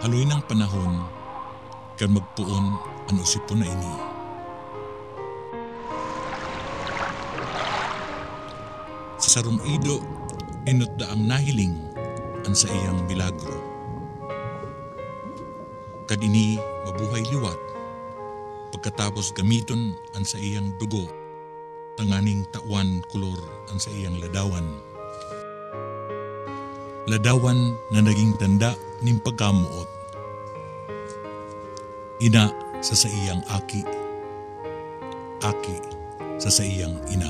Haloy ng panahon, kan magpuon ang usipon na ini. Sa sarong ido, inot daang nahiling ang sa iyang milagro. Kad ini mabuhay liwat, pagkatapos gamiton ang sa iyang dugo, tanganing tawan kulor ang sa iyang ladawan. Ladawan na naging tanda ning pagkamuot. Ina sa iyang aki, aki sa iyang ina.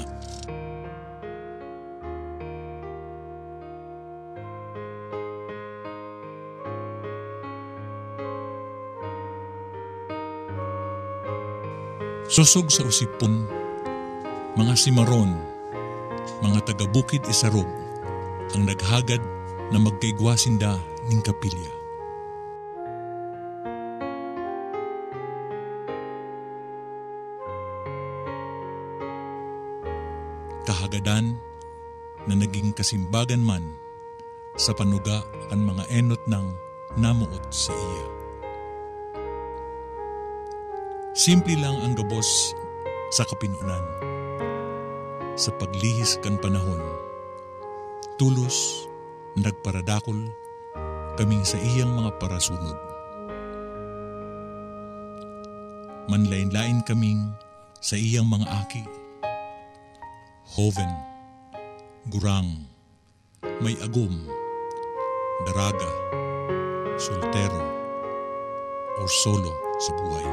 Susog sa usipon, mga simaron, mga taga-bukid isarog, ang naghagad na magkaigwasinda ning kapilya. Kahagadan na naging kasimbagan man sa panuga kan mga enot ng namuot sa iya. Simple lang ang gabos sa kapinunan. Sa paglihis kan panahon, tulos nagparadakol kaming sa iyang mga parasunod. Manlain-lain kaming sa iyang mga aki, hoven, gurang, may agum, daraga, soltero, o solo sa buhay.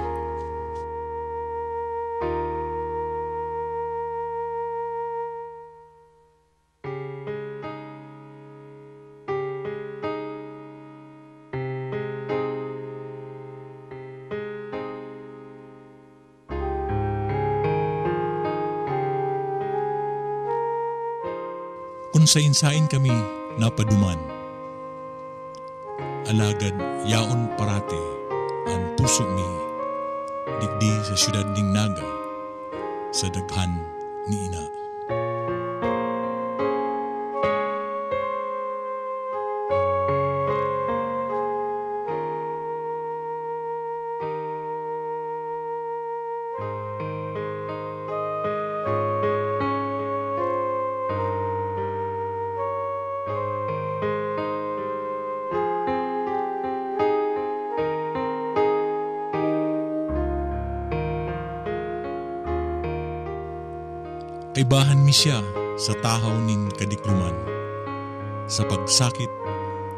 Kung sain-sain kami napaduman, alagad yaon parate ang puso mi, digdi sa syudad ning Naga, sa daghan ni ina. Kaibahan mi siya sa tahaw ning kadikluman, sa pagsakit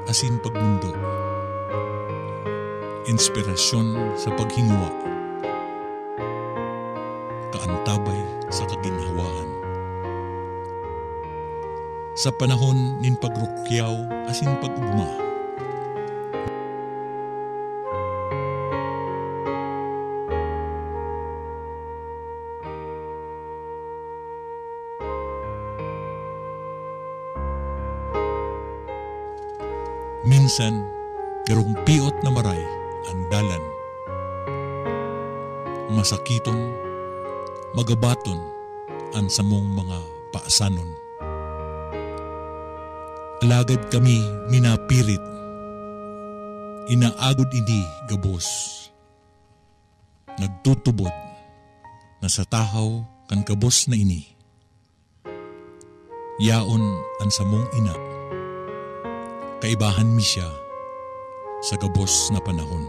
asin pagmundo, inspirasyon sa paghinguwa, kaantabay sa kaginhawaan. Sa panahon nin pagrukyaw asin pag-ugma, minsan, garong piot na maray ang dalan. Masakiton, magabaton ang samong mga paasanon. Alagad kami minapirit, inaagod ini gabos. Nagtutubod na sa tahaw kan kabos na ini. Yaon ang samong ina. Kaibahan mi siya sa gabos na panahon.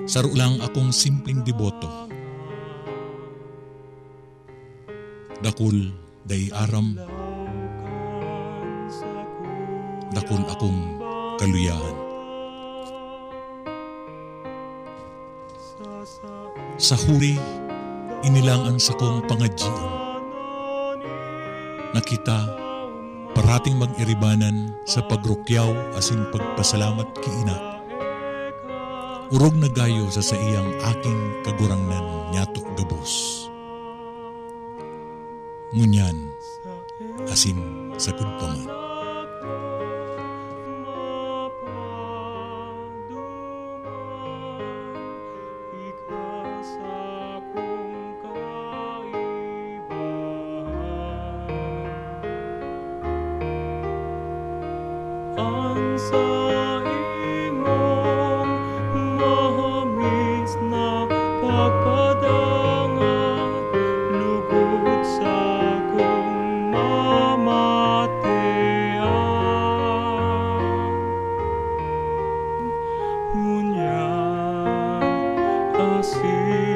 Saro lang akong simpleng deboto. Dakul day aram, dakul akong kaluyahan. Sa huri, inilangan sa kong pangadjian. Nakita, parating mag-iribanan sa pagrukyaw asin pagpasalamat ki ina. Urog na gayo sa iyang aking kagurangnan nyato gabos. Ngunyan, asin sa kudpaman. sa imong mahamis na pagpadangat, lugod sa akong mamatean. Ngunyan, asin